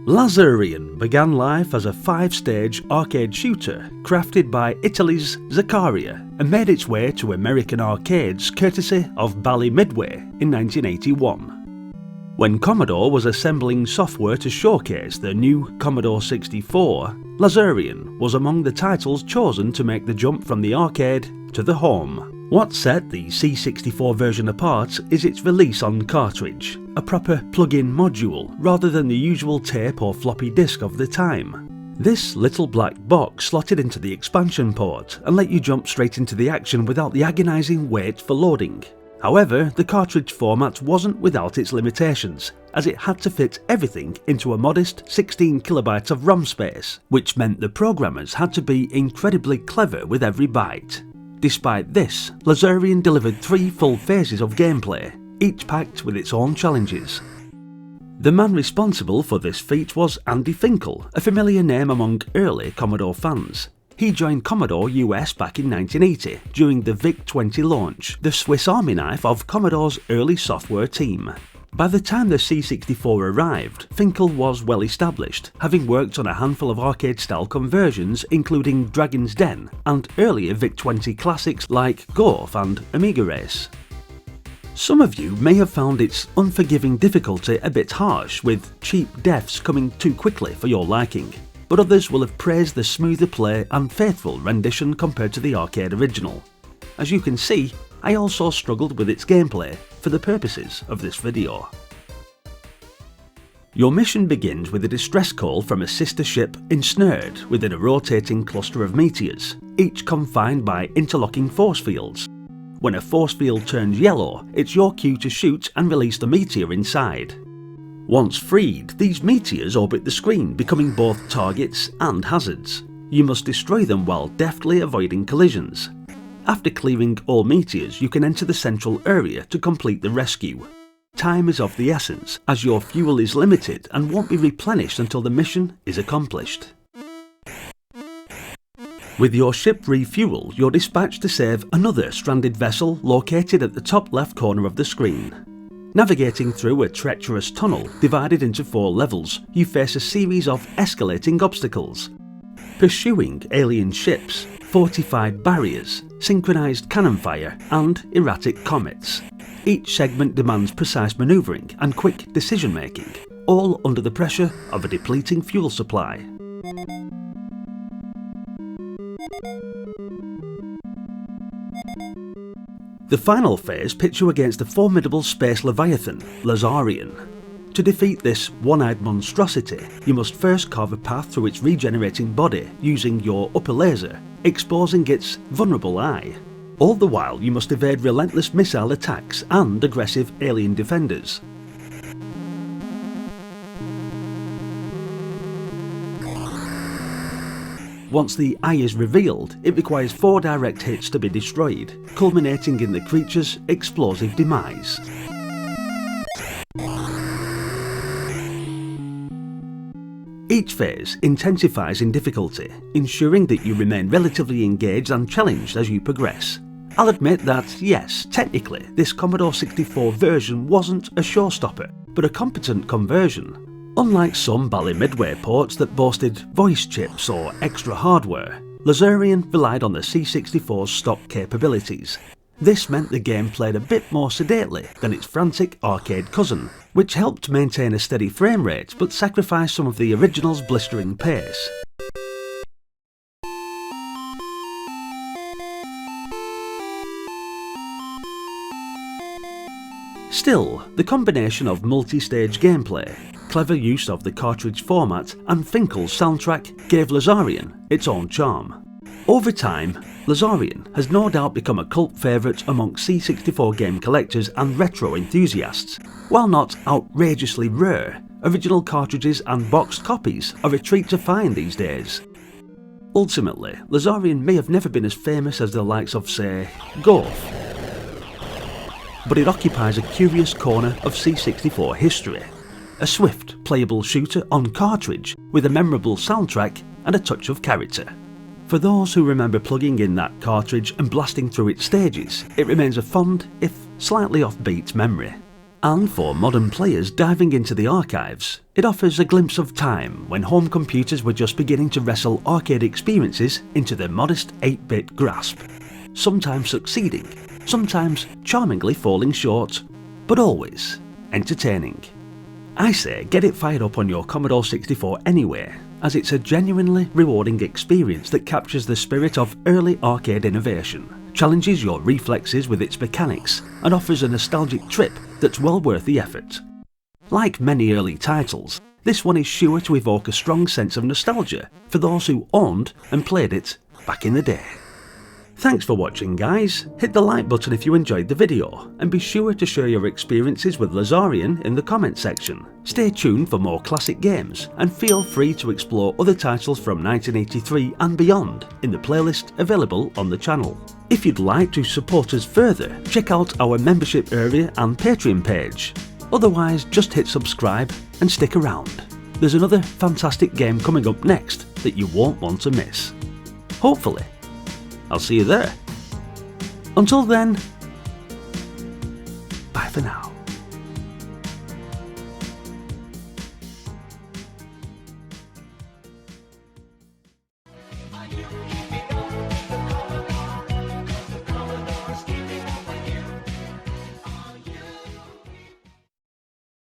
Lazarian began life as a 5-stage arcade shooter crafted by Italy's Zaccaria and made its way to American arcades courtesy of Bally Midway in 1981. When Commodore was assembling software to showcase the new Commodore 64, Lazarian was among the titles chosen to make the jump from the arcade to the home. What set the C64 version apart is its release on cartridge, a proper plug-in module rather than the usual tape or floppy disk of the time. This little black box slotted into the expansion port and let you jump straight into the action without the agonising wait for loading. However, the cartridge format wasn't without its limitations, as it had to fit everything into a modest 16 kilobytes of ROM space, which meant the programmers had to be incredibly clever with every byte. Despite this, Lazarian delivered 3 full phases of gameplay, each packed with its own challenges. The man responsible for this feat was Andy Finkel, a familiar name among early Commodore fans. He joined Commodore US back in 1980 during the VIC-20 launch, the Swiss Army knife of Commodore's early software team. By the time the C64 arrived, Finkel was well established, having worked on a handful of arcade-style conversions including Dragon's Den and earlier VIC-20 classics like Golf and Amiga Race. Some of you may have found its unforgiving difficulty a bit harsh, with cheap deaths coming too quickly for your liking, but others will have praised the smoother play and faithful rendition compared to the arcade original. As you can see, I also struggled with its gameplay for the purposes of this video. Your mission begins with a distress call from a sister ship ensnared within a rotating cluster of meteors, each confined by interlocking force fields. When a force field turns yellow, it's your cue to shoot and release the meteor inside. Once freed, these meteors orbit the screen, becoming both targets and hazards. You must destroy them while deftly avoiding collisions. After clearing all meteors, you can enter the central area to complete the rescue. Time is of the essence, as your fuel is limited and won't be replenished until the mission is accomplished. With your ship refueled, you're dispatched to save another stranded vessel located at the top left corner of the screen. Navigating through a treacherous tunnel divided into 4 levels, you face a series of escalating obstacles. Pursuing alien ships, fortified barriers, synchronised cannon fire and erratic comets. Each segment demands precise manoeuvring and quick decision making, all under the pressure of a depleting fuel supply. The final phase pits you against a formidable space leviathan, Lazarian. To defeat this one-eyed monstrosity, you must first carve a path through its regenerating body using your upper laser, exposing its vulnerable eye. All the while you must evade relentless missile attacks and aggressive alien defenders. Once the eye is revealed, it requires 4 direct hits to be destroyed, culminating in the creature's explosive demise. Each phase intensifies in difficulty, ensuring that you remain relatively engaged and challenged as you progress. I'll admit that, yes, technically, this Commodore 64 version wasn't a showstopper, but a competent conversion. Unlike some Bally Midway ports that boasted voice chips or extra hardware, Lazarian relied on the C64's stock capabilities. This meant the game played a bit more sedately than its frantic arcade cousin, which helped maintain a steady frame rate but sacrificed some of the original's blistering pace. Still, the combination of multi-stage gameplay, clever use of the cartridge format and Finkel's soundtrack gave Lazarian its own charm. Over time, Lazarian has no doubt become a cult favourite amongst C64 game collectors and retro enthusiasts. While not outrageously rare, original cartridges and boxed copies are a treat to find these days. Ultimately, Lazarian may have never been as famous as the likes of, say, Golf, but it occupies a curious corner of C64 history. A swift, playable shooter on cartridge with a memorable soundtrack and a touch of character. For those who remember plugging in that cartridge and blasting through its stages, it remains a fond, if slightly offbeat memory. And for modern players diving into the archives, it offers a glimpse of time when home computers were just beginning to wrestle arcade experiences into their modest 8-bit grasp, sometimes succeeding, sometimes charmingly falling short, but always entertaining. I say get it fired up on your Commodore 64 anyway, as it's a genuinely rewarding experience that captures the spirit of early arcade innovation, challenges your reflexes with its mechanics, and offers a nostalgic trip that's well worth the effort. Like many early titles, this one is sure to evoke a strong sense of nostalgia for those who owned and played it back in the day. Thanks for watching guys, hit the like button if you enjoyed the video, and be sure to share your experiences with Lazarian in the comments section. Stay tuned for more classic games, and feel free to explore other titles from 1983 and beyond in the playlist available on the channel. If you'd like to support us further, check out our membership area and Patreon page. Otherwise, just hit subscribe and stick around. There's another fantastic game coming up next that you won't want to miss. Hopefully. I'll see you there. Until then, bye for now.